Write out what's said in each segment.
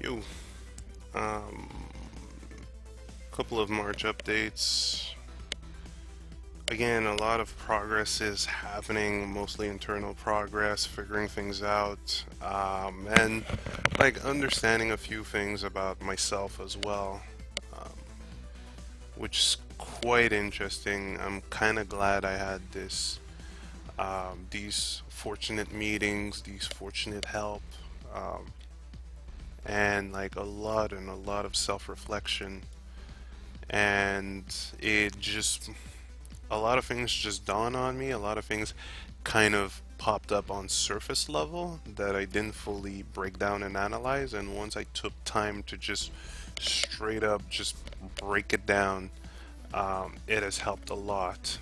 Yo, um, couple of March updates. Again, a lot of progress is happening, mostly internal progress, figuring things out, and like understanding a few things about myself as well, um, which is quite interesting. I'm kind of glad I had these fortunate meetings, these fortunate help, um, and like a lot of self-reflection, and it just a lot of things just dawned on me. A lot of things kind of popped up on surface level that I didn't fully break down and analyze. And once I took time to just straight up just break it down, it has helped a lot.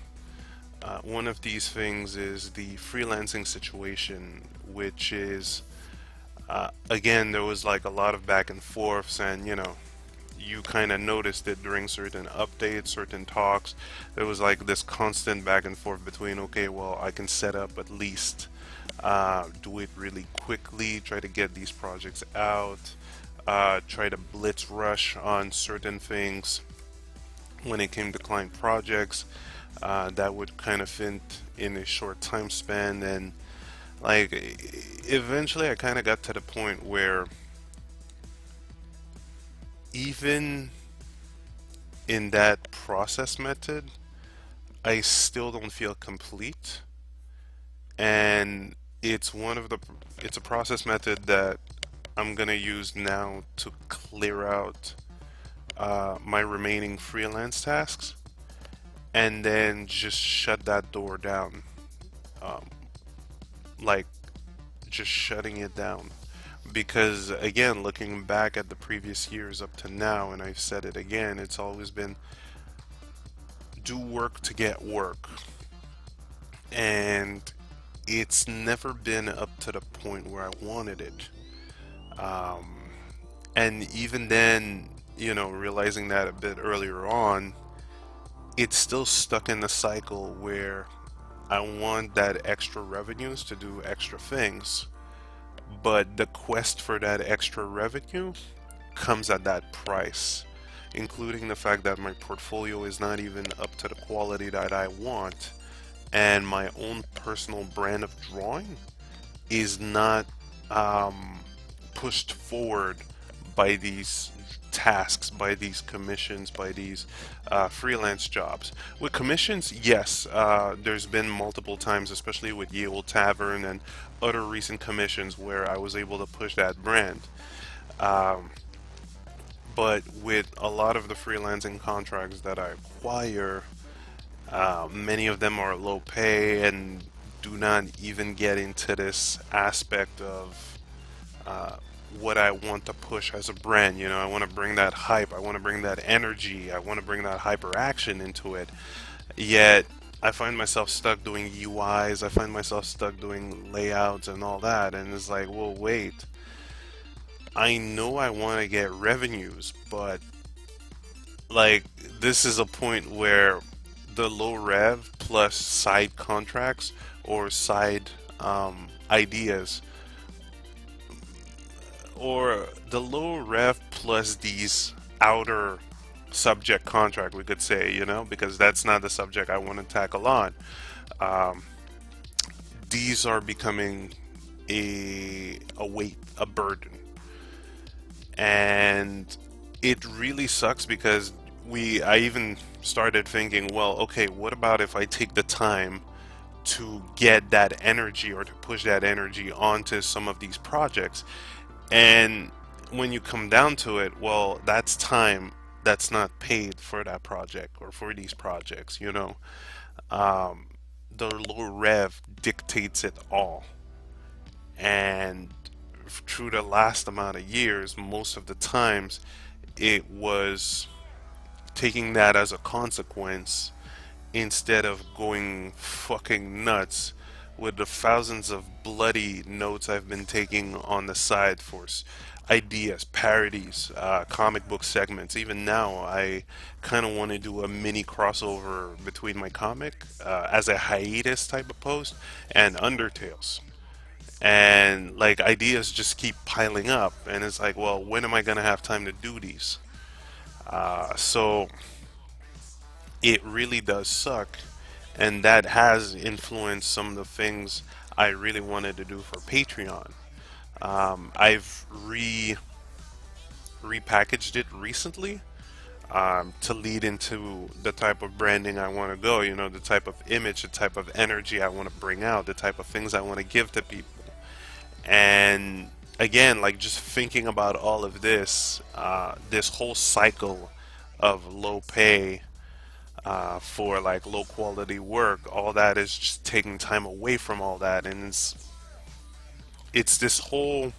One of these things is the freelancing situation, which is, again, there was like a lot of back and forths, and you kind of noticed it during certain updates, certain talks. There was like this constant back and forth between, okay, well, I can set up at least, do it really quickly, try to get these projects out, try to blitz rush on certain things when it came to client projects. That would kind of fit in a short time span. And like, eventually, I kind of got to the point where even in that process method, I still don't feel complete, and it's one of the it's a process method that I'm gonna use now to clear out my remaining freelance tasks, and then just shut that door down, um, like just shutting it down. Because again, looking back at the previous years up to now, and I've said it again, it's always been do work to get work, and it's never been up to the point where I wanted it. Um, and even then, realizing that a bit earlier on, it's still stuck in the cycle where I want that extra revenues to do extra things, but the quest for that extra revenue comes at that price, including the fact that my portfolio is not even up to the quality that I want, and my own personal brand of drawing is not um, pushed forward by these tasks, by these commissions, by these freelance jobs. With commissions, yes, there's been multiple times, especially with Ye Old Tavern and other recent commissions, where I was able to push that brand. Um, but with a lot of the freelancing contracts that I acquire, many of them are low pay and do not even get into this aspect of uh, what I want to push as a brand. I want to bring that hype, I want to bring that energy, I want to bring that hyper action into it. Yet I find myself stuck doing UIs, I find myself stuck doing layouts and all that, and it's like, well, wait. I know I want to get revenues, but like this is a point where the low rev plus side contracts or side ideas, or the low rev plus these outer subject contract, we could say, because that's not the subject I want to tackle on. Um, these are becoming a weight, a burden, and it really sucks because I even started thinking, well, okay, what about if I take the time to get that energy or to push that energy onto some of these projects? And when you come down to it, well, that's time that's not paid for that project or for these projects. Um, the low rev dictates it all. And through the last amount of years, most of the times, it was taking that as a consequence instead of going fucking nuts with the thousands of bloody notes I've been taking on the side for ideas, parodies, comic book segments. Even now, I kind of want to do a mini crossover between my comic as a hiatus type of post and Undertales. and like ideas just keep piling up, and it's like, well, when am I gonna have time to do these? So it really does suck, and that has influenced some of the things I really wanted to do for Patreon. I've repackaged it recently, to lead into the type of branding I want to go, the type of image, the type of energy I want to bring out, the type of things I want to give to people. And again, like just thinking about all of this, this whole cycle of low pay, for like low quality work, all that is just taking time away from all that. And it's this whole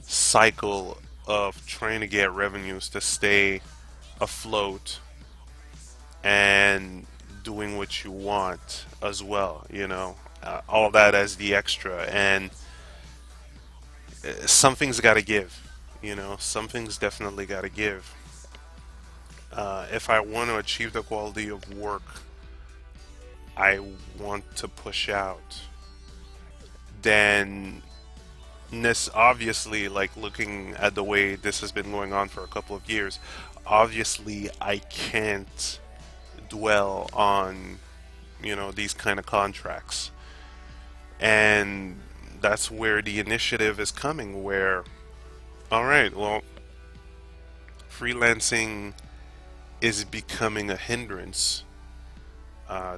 cycle of trying to get revenues to stay afloat and doing what you want as well, all that as the extra. And something's got to give, something's definitely got to give. If I want to achieve the quality of work I want to push out, then this obviously, like looking at the way this has been going on for a couple of years, obviously I can't dwell on, these kind of contracts. And that's where the initiative is coming, where, all right, well, freelancing is becoming a hindrance,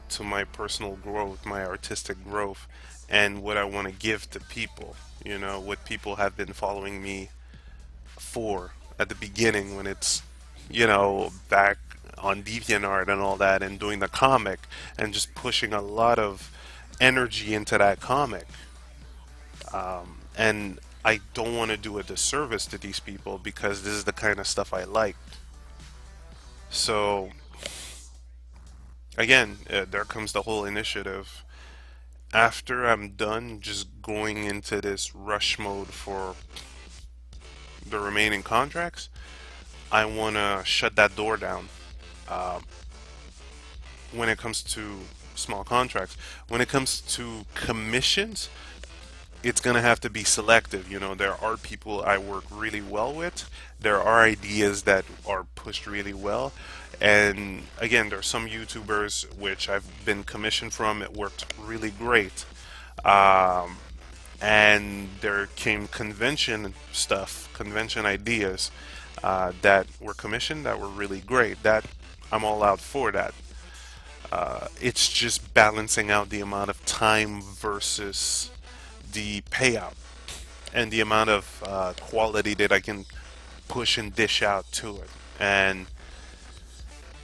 to my personal growth, my artistic growth, and what I want to give to people. What people have been following me for at the beginning, when it's, back on DeviantArt and all that, and doing the comic and just pushing a lot of energy into that comic. And I don't want to do a disservice to these people because this is the kind of stuff I like. So again, there comes the whole initiative. After I'm done just going into this rush mode for the remaining contracts, I want to shut that door down. Uh, when it comes to small contracts, when it comes to commissions, it's going to have to be selective. There are people I work really well with. There are ideas that are pushed really well. And again, there are some YouTubers which I've been commissioned from. It worked really great. Um, and there came convention stuff, convention ideas, that were commissioned that were really great. That I'm all out for that. It's just balancing out the amount of time versus the payout, and the amount of quality that I can push and dish out to it. And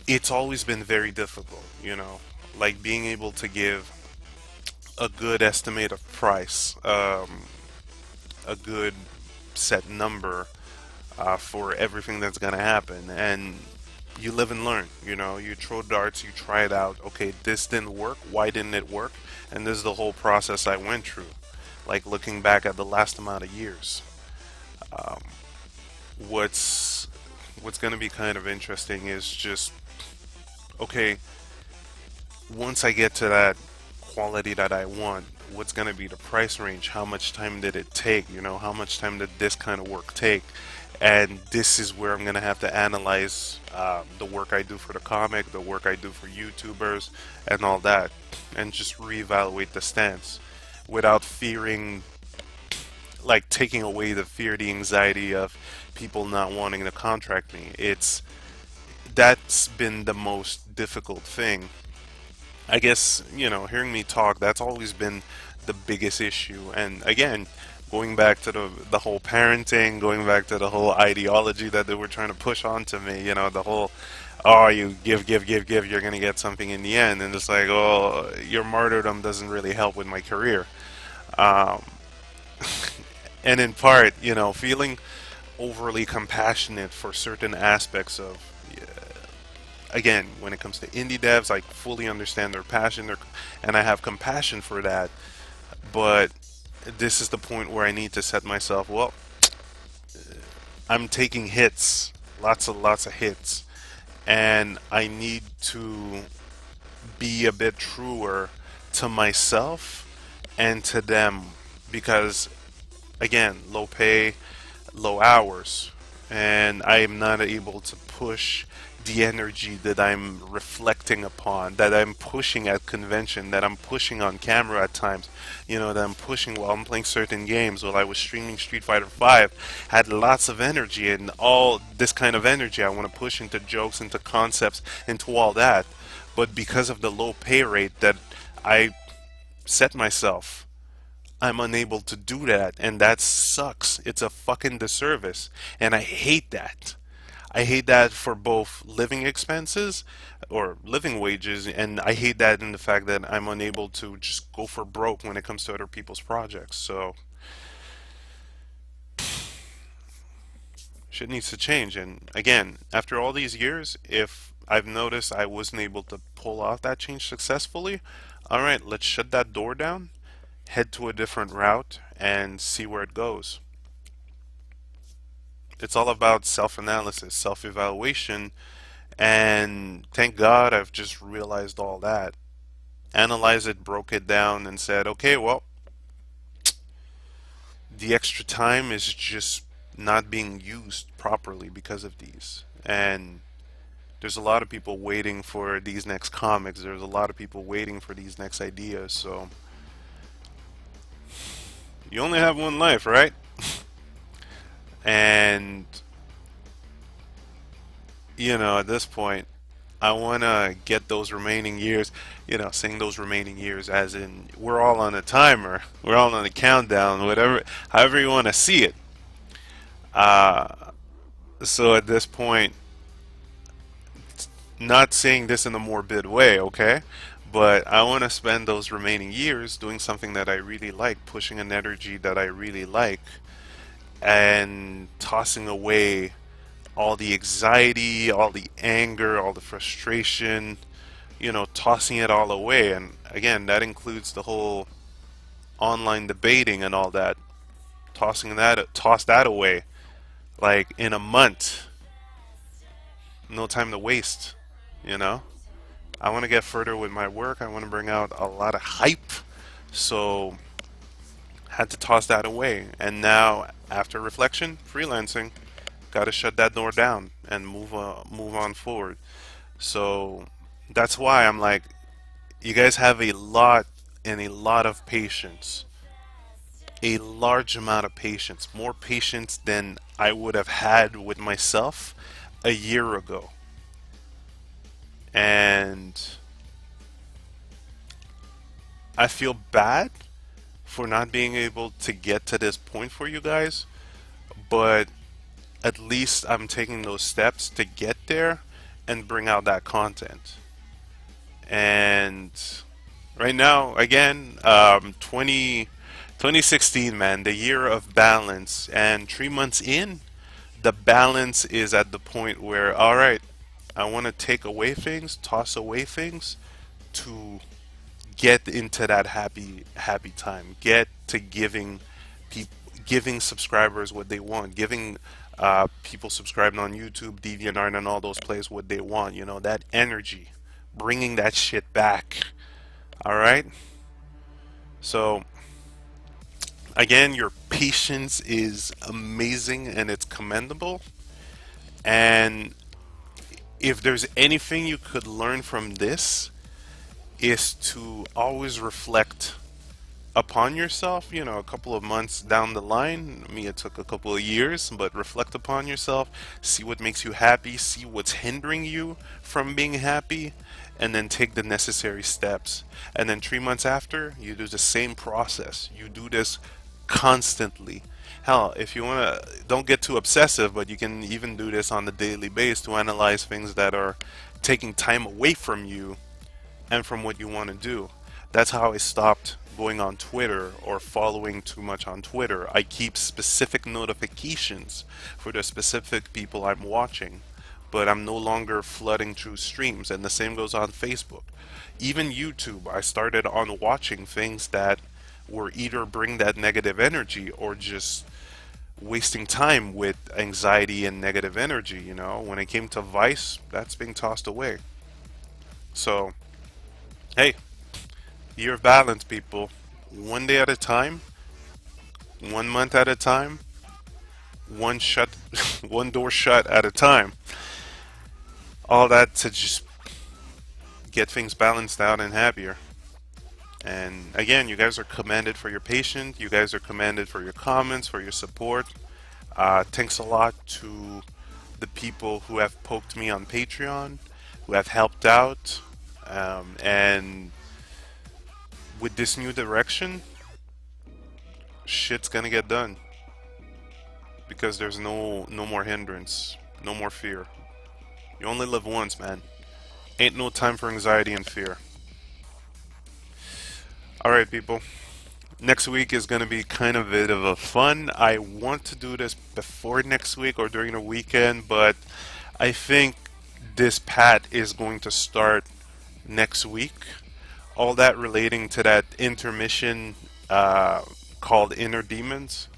it's always been very difficult, like being able to give a good estimate of price, a good set number, for everything that's going to happen. And you live and learn, you throw darts, you try it out. Okay, this didn't work. Why didn't it work? And this is the whole process I went through, like looking back at the last amount of years. Um, what's what's going to be kind of interesting is just, okay, once I get to that quality that I want, what's going to be the price range? How much time did it take? How much time did this kind of work take? And this is where I'm going to have to analyze, the work I do for the comic, the work I do for YouTubers, and all that, and just reevaluate the stance without fearing, like taking away the fear, the anxiety of people not wanting to contract me. That's been the most difficult thing. I guess, hearing me talk, that's always been the biggest issue. And again, going back to the whole parenting, going back to the whole ideology that they were trying to push onto me, the whole, oh, you give, give, give, give, you're gonna get something in the end, and it's like, oh, your martyrdom doesn't really help with my career. Um, and in part, feeling overly compassionate for certain aspects of, again, when it comes to indie devs, I fully understand their passion, and I have compassion for that. But this is the point where I need to set myself, well, I'm taking hits, lots of hits, and I need to be a bit truer to myself and to them, because again, low pay, low hours, and I am not able to push the energy that I'm reflecting upon, that I'm pushing at convention, that I'm pushing on camera at times, that I'm pushing while I'm playing certain games. While I was streaming Street Fighter 5, had lots of energy, and all this kind of energy I want to push into jokes, into concepts, into all that. But because of the low pay rate that I set myself, I'm unable to do that, and that sucks. It's a fucking disservice, and I hate that. I hate that for both living expenses or living wages, and I hate that in the fact that I'm unable to just go for broke when it comes to other people's projects. So shit needs to change. And again, after all these years, if I've noticed I wasn't able to pull off that change successfully, all right, let's shut that door down, head to a different route, and see where it goes. It's all about self analysis, self evaluation, and thank God I've just realized all that. Analyzed it, broke it down, and said, okay, well, the extra time is just not being used properly because of these. And there's a lot of people waiting for these next comics. There's a lot of people waiting for these next ideas. So you only have one life, right? And, at this point, I want to get those remaining years, saying those remaining years as in we're all on a timer, we're all on a countdown, whatever, however you want to see it. Uh, so at this point, not saying this in a morbid way, okay? But I want to spend those remaining years doing something that I really like, pushing an energy that I really like, and tossing away all the anxiety, all the anger, all the frustration, tossing it all away. And again, that includes the whole online debating and all that. Toss that away. Like in a month, no time to waste, you know? I want to get further with my work. I want to bring out a lot of hype. So, had to toss that away. And now, after reflection, freelancing, got to shut that door down and move on forward. So, that's why I'm like, you guys have a lot and a lot of patience, a large amount of patience, more patience than I would have had with myself a year ago. And I feel bad for not being able to get to this point for you guys, but at least I'm taking those steps to get there and bring out that content. And right now, again, 2016, man, the year of balance. And 3 months in, the balance is at the point where, all right, I want to take away things, toss away things to get into that happy time. Get to giving subscribers what they want, giving people subscribing on YouTube, DeviantArt, and all those places what they want. That energy, bringing that shit back. All right. So again, your patience is amazing and it's commendable. And if there's anything you could learn from this, is to always reflect upon yourself, a couple of months down the line. Me, it took a couple of years, but reflect upon yourself, see what makes you happy, see what's hindering you from being happy, and then take the necessary steps. And then 3 months after, you do the same process. You do this constantly. Hell, if you want to, don't get too obsessive, but you can even do this on a daily basis to analyze things that are taking time away from you and from what you want to do. That's how I stopped going on Twitter or following too much on Twitter. I keep specific notifications for the specific people I'm watching, but I'm no longer flooding through streams, and the same goes on Facebook. Even YouTube, I started on watching things that were either bring that negative energy or just wasting time with anxiety and negative energy. When it came to Vice, that's being tossed away. So, hey, year of balance, people. one day at a time, 1 month at a time, one shut, one door shut at a time. All that to just get things balanced out and happier. And again, you guys are commended for your patience. You guys are commended for your comments, for your support. Thanks a lot to the people who have poked me on Patreon, who have helped out. And with this new direction, shit's gonna get done because there's no more hindrance, no more fear. You only live once, man. Ain't no time for anxiety and fear. All right, people. Next week is going to be kind of a bit of a fun. I want to do this before next week or during the weekend, but I think this pat is going to start next week. All that relating to that intermission called Inner Demons.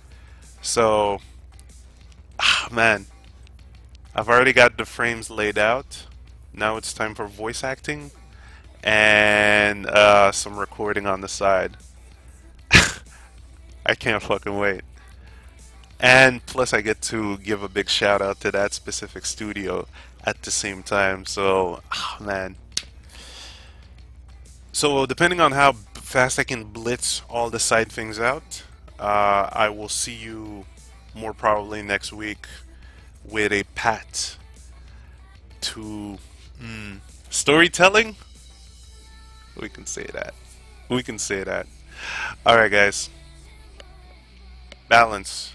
So, man, I've already got the frames laid out. Now it's time for voice acting and some recording on the side. I can't fucking wait. And plus, I get to give a big shout out to that specific studio at the same time. So, man. So, depending on how fast I can blitz all the side things out, I will see you more probably next week with a pat to storytelling. We can say that. We can say that. All right, guys. Balance.